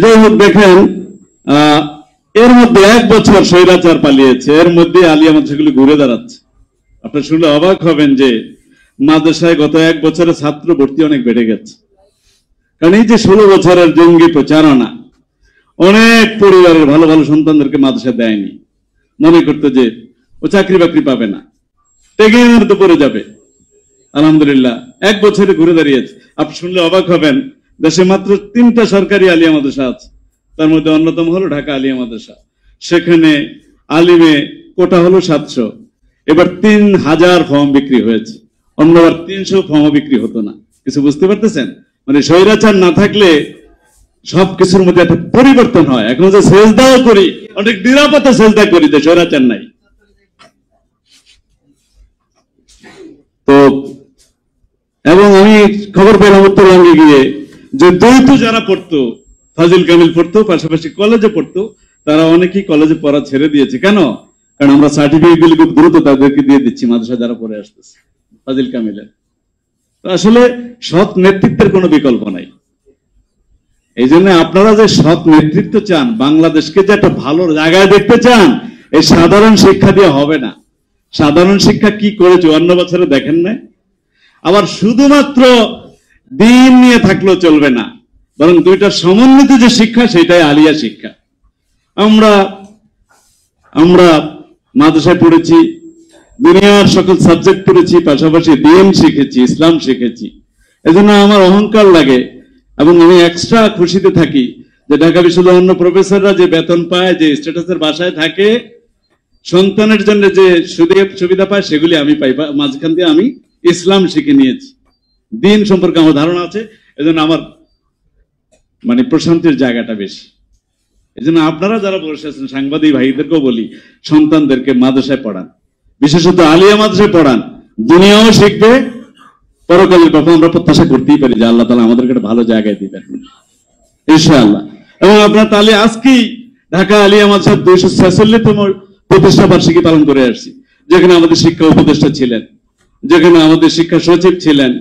যাই হোক, দেখেন এর মধ্যে 1 বছর স্বৈরাচার পালিয়েছে, এর মধ্যে আলিয়া মাদ্রাসাগুলি ঘুরে দাঁড়াচ্ছে। আপনার শুনলে অবাক হবেন যে মাদ্রাসায় গত 1 বছরে ছাত্র ভর্তি অনেক বেড়ে গেছে। কারণ এই যে 16 বছরের জঙ্গি প্রচারণা, অনেক পরিবারের ভালো ভালো সন্তানদেরকে মাদ্রাসা দেয়নি, মনে করতে যে ও চাকরি বাকরি পাবে না, টেগের তো পড়ে যাবে। আলহামদুলিল্লাহ 1 বছরে ঘুরে দাঁড়িয়েছে। আপনি শুনলে অবাক হবেন, দেশে মাত্র 3টা সরকারি আলিয়া মাদ্রাসা আছে, তার মধ্যে অন্যতম হলো ঢাকা আলিয়া মাদ্রাসা। সেখানে আলিমে কোটা হলো 700, এবার 3000 ফর্ম বিক্রি হয়েছে, অন্যবার 300 ফর্ম বিক্রি হতো না। কিছু বুঝতে পারতেছেন? মানে স্বৈরাচার না থাকলে সবকিছুর মধ্যে একটা পরিবর্তন হয়। এখন যে সেজদাও করি, অনেক নিরাপত্তা সেজদা করি, যে স্বৈরাচার নাই। তো এবং আমি খবর পেলাম উত্তরবঙ্গে গিয়ে যে দ্বৈত যারা পড়তো, ফাজিল কামিল পড়তো, পাশাপাশি কলেজে পড়তো, তারা অনেকেই কলেজে পড়া ছেড়ে দিয়েছে। কেন? কারণ আমরা সার্টিফিকেট গুলি খুব দ্রুত তাদেরকে দিয়ে দিচ্ছি মাদ্রাসা যারা পড়ে আসতেছে ফাজিল কামিলের। তো আসলে সৎ নেতৃত্বের কোনো বিকল্প নাই। এই জন্য আপনারা যে সৎ নেতৃত্ব চান, বাংলাদেশকে যে একটা ভালো জায়গায় দেখতে চান, এই সাধারণ শিক্ষা দিয়ে হবে না। সাধারণ শিক্ষা কি করেছে 54 বছরে দেখেন না? আবার শুধুমাত্র দিন নিয়ে থাকলেও চলবে না, বরং দুইটা সমন্বিত যে শিক্ষা, সেটাই আলিয়া শিক্ষা। আমরা মাদ্রাসায় পড়েছি, দুনিয়ার সকল সাবজেক্ট পড়েছি, পাশাপাশি দিন শিখেছি, ইসলাম শিখেছি। এজন্য আমার অহংকার লাগে এবং আমি এক্সট্রা খুশিতে থাকি যে ঢাকা বিশ্ববিদ্যালয়ের অন্য প্রফেসররা যে বেতন পায়, যে স্ট্যাটাসের বাসায় থাকে, সন্তানের জন্য যে সুবিধা পায়, সেগুলি আমি পাই। মাঝখান দিয়ে আমি ইসলাম শিখে নিয়েছি, দিন সম্পর্কে আমার ধারণা আছে। এজন্য আমার মানে প্রশান্তির জায়গাটা বেশি। এজন্য আপনারা যারা বসে আছেন, সাংবাদিক ভাইদেরকেও বলি, সন্তানদেরকে মাদ্রাসায় পড়ান, বিশেষত আলিয়া মাদ্রাসায় পড়ান। দুনিয়াও শিখবে, পরকালের কথা আমরা প্রত্যাশা করতেই পারি যে আল্লাহ তাআলা আমাদেরকে একটা ভালো জায়গায় দিবেন ইনশাআল্লাহ। এবং আপনার তাহলে আজকেই ঢাকা আলিয়া মাদ্রাসার 246তম প্রতিষ্ঠা বার্ষিকী পালন করে আসছি, যেখানে আমাদের শিক্ষা উপদেষ্টা ছিলেন, যেখানে আমাদের শিক্ষা সচিব ছিলেন,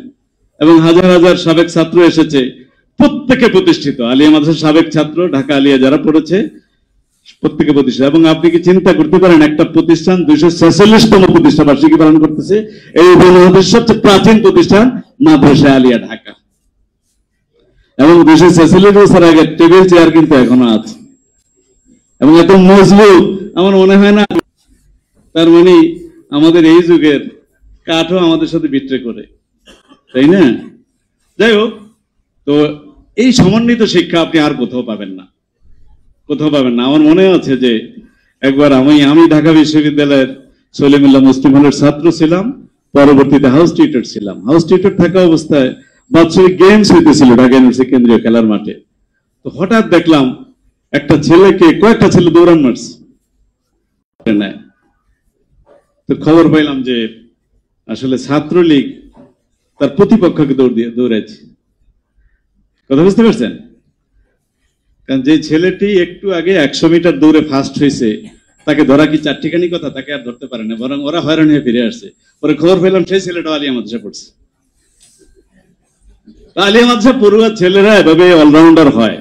এবং হাজার হাজার সাবেক ছাত্র এসেছে, প্রত্যেকে প্রতিষ্ঠিত। আলিয়া মাদ্রাসার সাবেক ছাত্র, ঢাকা আলিয়া যারা পড়েছে, প্রত্যেকে প্রতিষ্ঠা। এবং আপনি কি চিন্তা করতে পারেন, একটা প্রতিষ্ঠান 246তম প্রতিষ্ঠা বার্ষিকী পালন করতেছে, এই উপমহাদেশের সবচেয়ে প্রাচীন প্রতিষ্ঠান মাদ্রাসা আলিয়া ঢাকা। এবং 246 বছর আগে টেবিল চেয়ার কিন্তু এখনো আছে, এবং এত মজবুত আমার মনে হয় না। তার মানে আমাদের এই যুগের কাঠও আমাদের সাথে বিট্রে করে, তাই না? যাই হোক, তো এই সমন্বিত শিক্ষা আপনি আর কোথাও পাবেন না, কোথাও পাবেন না। আমার মনে আছে যে একবার আমি ঢাকা বিশ্ববিদ্যালয়ের সলিমুল্লাহ মুসলিম হলের ছাত্র ছিলাম, পরবর্তীতে হাউস টিউটর ছিলাম। হাউস টিউটর থাকা অবস্থায় বাৎসরিক গেমস হইতেছিল ঢাকা ইউনিভার্সিটি কেন্দ্রীয় খেলার মাঠে। তো হঠাৎ দেখলাম একটা ছেলেকে, কয়েকটা ছেলে দৌড়ান মারছে। তো খবর পাইলাম যে আসলে ছাত্রলীগ তার প্রতিপক্ষকে দৌড়াইছে। কথা বুঝতে পারছেন? কারণ যে ছেলেটি একটু আগে 100 মিটার দৌড়ে ফার্স্ট হয়েছে, তাকে ধরা কি চারটিখানি কথা, তাকে আর ধরতে পারে না, বরং ওরা হয়রান হয়ে ফিরে আসছে। পরে খবর পেলাম সেই ছেলেটা আলিয়া মাদ্রাসা পড়ছে। আলিয়া মাদ্রাসা পড়ুয়া ছেলেরা এভাবে অলরাউন্ডার হয়,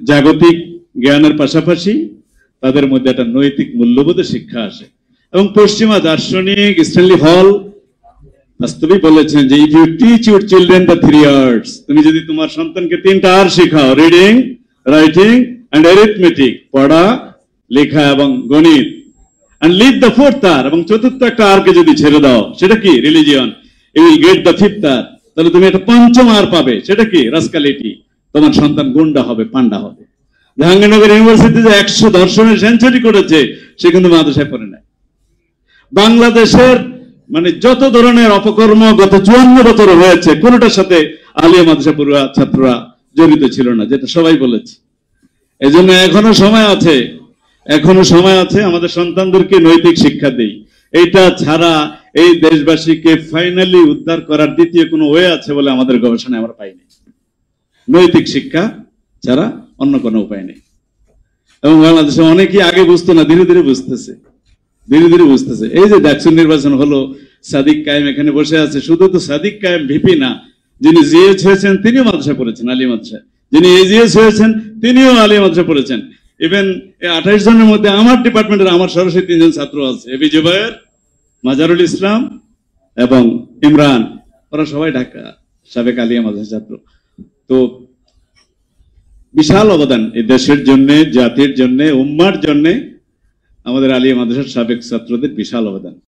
জাগতিক জ্ঞানের পাশাপাশি তাদের মধ্যে একটা নৈতিক মূল্যবোধের শিক্ষা আসে। এবং পশ্চিমা দার্শনিক স্ট্যানলি হল বাস্তবিক বলেছেন যে if you teach your children the 3 R's, তুমি যদি তোমার সন্তানকে 3টা R শেখাও, রিডিং, রাইটিং এন্ড অ্যারিথমেটিক, পড়া, লেখা এবং গণিত, and leave the 4th R, এবং চতুর্থ একটা R কে যদি ছেড়ে দাও, সেটা কি? Religion, you will get the 5th R, তাহলে তুমি একটা পঞ্চম R পাবে, সেটা কি? রাস্কালিটি। তোমার সন্তান গুন্ডা হবে, পান্ডা হবে। জাহাঙ্গীরনগর ইউনিভার্সিটিতে 100 দর্শনের সেঞ্চুরি করেছে, সে কিন্তু মাদ্রাসায় পড়ে নাই। বাংলাদেশের মানে যত ধরনের অপকর্ম গত 54 বছর হয়েছে, কোনটার সাথে আলিয়া মাদ্রাসা পড়ুয়া ছাত্ররা জড়িত ছিল না, যেটা সবাই বলেছে। এই জন্য এখনো সময় আছে আমাদের সন্তানদেরকে নৈতিক শিক্ষা দেই। এইটা ছাড়া এই দেশবাসীকে ফাইনালি উদ্ধার করার দ্বিতীয় কোনো ওয়ে আছে বলে আমাদের গবেষণায় আমরা পাইনি। নৈতিক শিক্ষা ছাড়া অন্য কোনো উপায় নেই। এবং বাংলাদেশে অনেকেই আগে বুঝতো না, ধীরে ধীরে বুঝতেছে। এই যে ডাকসুর নির্বাচন হলো, সাদিক কায়েম এখানে বসে আছে। শুধু তো সাদিক কায়েম ভিপি না, যিনি জিএস হয়েছেন তিনিও মাদ্রাসা পড়েছেন, আলী মাদ্রাসা। যিনি এজিএস হয়েছেন তিনিও আলিয়া মাদ্রাসা পড়েছেন। ইভেন 28 জনের মধ্যে আমার ডিপার্টমেন্টের আমার সরাসরি 3 জন ছাত্র আছে, এবি জুবায়ের, মাজারুল ইসলাম এবং ইমরান। ওরা সবাই ঢাকা সাবেক আলিয়া মাদ্রাসা ছাত্র। তো বিশাল অবদান এই দেশের জন্য, জাতির জন্য, উম্মার জন্য আমাদের আলিয়া মাদ্রাসার সাবেক ছাত্রদের বিশাল অবদান।